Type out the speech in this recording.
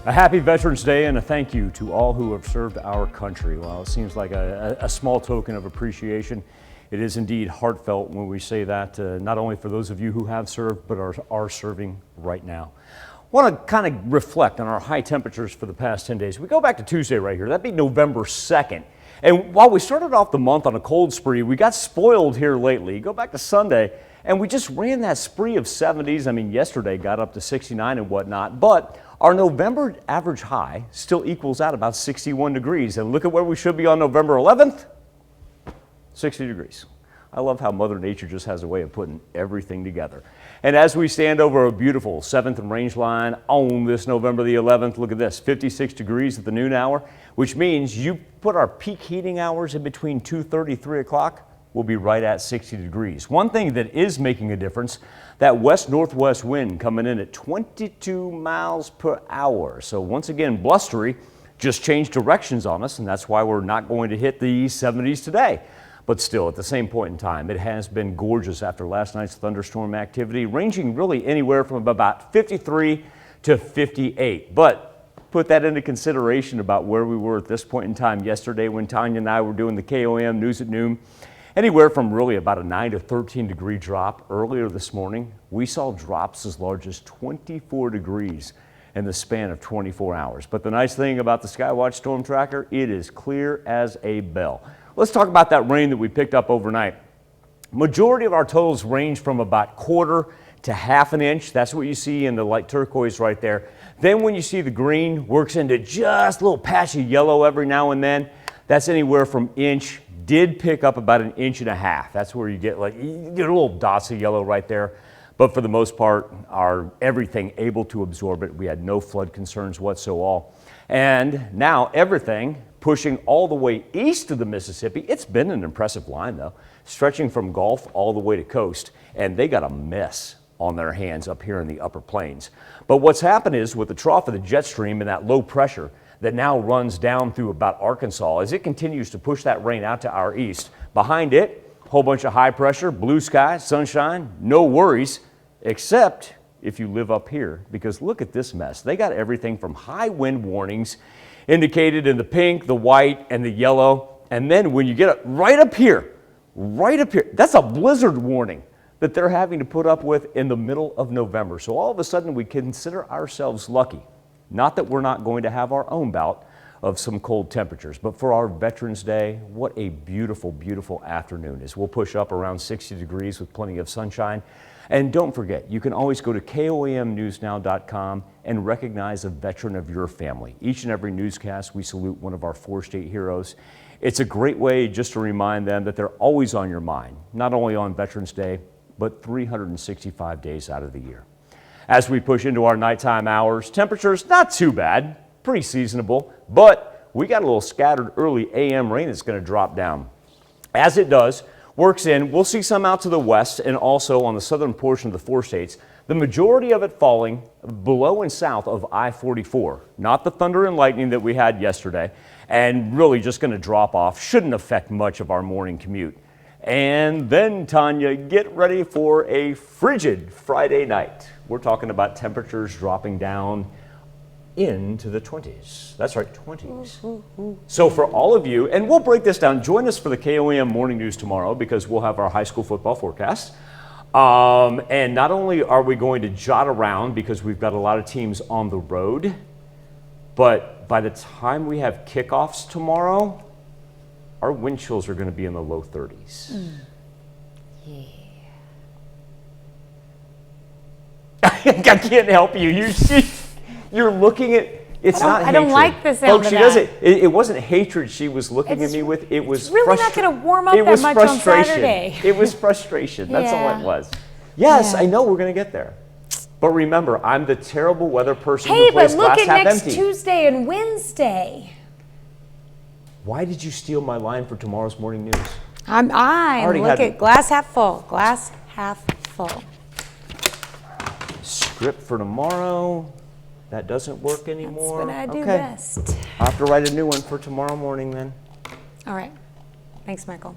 A happy Veterans Day and a thank you to all who have served our country. While it seems like a small token of appreciation, it is indeed heartfelt when we say that, not only for those of you who have served, but are serving right now. I want to kind of reflect on our high temperatures for the past 10 days. We go back to Tuesday right here. That'd be November 2nd. And while we started off the month on a cold spree, we got spoiled here lately. You go back to Sunday, and we just ran that spree of 70s. I mean, yesterday got up to 69 and whatnot, but our November average high still equals out about 61 degrees. And look at where we should be on November 11th, 60 degrees. I love how Mother Nature just has a way of putting everything together. And as we stand over a beautiful 7th and Range line on this November the 11th, look at this, 56 degrees at the noon hour, which means you put our peak heating hours in between 2:30, 3 o'clock, we'll be right at 60 degrees. One thing that is making a difference, that west-northwest wind coming in at 22 miles per hour. So once again, blustery, just changed directions on us, and that's why we're not going to hit the 70s today. But still, at the same point in time, it has been gorgeous after last night's thunderstorm activity, ranging really anywhere from about 53 to 58. But put that into consideration about where we were at this point in time yesterday when Tanya and I were doing the KOM News at Noon. Anywhere from really about a 9 to 13 degree drop earlier this morning, we saw drops as large as 24 degrees in the span of 24 hours. But the nice thing about the Skywatch Storm Tracker, it is clear as a bell. Let's talk about that rain that we picked up overnight. Majority of our totals range from about quarter to half an inch. That's what you see in the light turquoise right there. Then when you see the green works into just a little patch of yellow every now and then, that's anywhere from inch. Did pick up about 1.5 inches. That's where you get little dots of yellow right there. But for the most part, everything able to absorb it. We had no flood concerns whatsoever. And now everything pushing all the way east of the Mississippi. It's been an impressive line though, stretching from Gulf all the way to coast. And they got a mess on their hands up here in the upper plains. But what's happened is with the trough of the jet stream and that low pressure that now runs down through about Arkansas, as it continues to push that rain out to our east. Behind it, a whole bunch of high pressure, blue sky, sunshine, no worries, except if you live up here, because look at this mess. They got everything from high wind warnings indicated in the pink, the white, and the yellow. And then when you get up right up here, that's a blizzard warning that they're having to put up with in the middle of November. So all of a sudden we consider ourselves lucky. Not that we're not going to have our own bout of some cold temperatures, but for our Veterans Day, what a beautiful, beautiful afternoon is. We'll push up around 60 degrees with plenty of sunshine. And don't forget, you can always go to KOAMnewsnow.com and recognize a veteran of your family. Each and every newscast, we salute one of our 4 state heroes. It's a great way just to remind them that they're always on your mind, not only on Veterans Day, but 365 days out of the year. As we push into our nighttime hours, temperatures not too bad, pretty seasonable, but we got a little scattered early AM rain that's going to drop down. As it does, works in, we'll see some out to the west and also on the southern portion of the 4 states, the majority of it falling below and south of I-44, not the thunder and lightning that we had yesterday, and really just going to drop off, shouldn't affect much of our morning commute. And then, Tanya, get ready for a frigid Friday night. We're talking about temperatures dropping down into the 20s. That's right, 20s. So for all of you, and we'll break this down, join us for the KOAM Morning News tomorrow because we'll have our high school football forecast. And not only are we going to jot around because we've got a lot of teams on the road, but by the time we have kickoffs tomorrow, our wind chills are going to be in the low 30s. Yeah. I can't help you. You're looking at it's not hatred. I don't like the sound Folks, of she that. doesn't. It wasn't hatred she was looking at me with. It was really not going to warm up that much on Saturday. It was frustration. That's all Yeah. it was. Yes, Yeah. I know we're going to get there. But remember, I'm the terrible weather person Hey, who plays but look glass at half next empty. Tuesday and Wednesday. Why did you steal my line for tomorrow's morning news? I'm already look had- at glass half full. Glass half full. Script for tomorrow. That doesn't work anymore. That's what I do Okay. best. I'll have to write a new one for tomorrow morning then. All right. Thanks, Michael.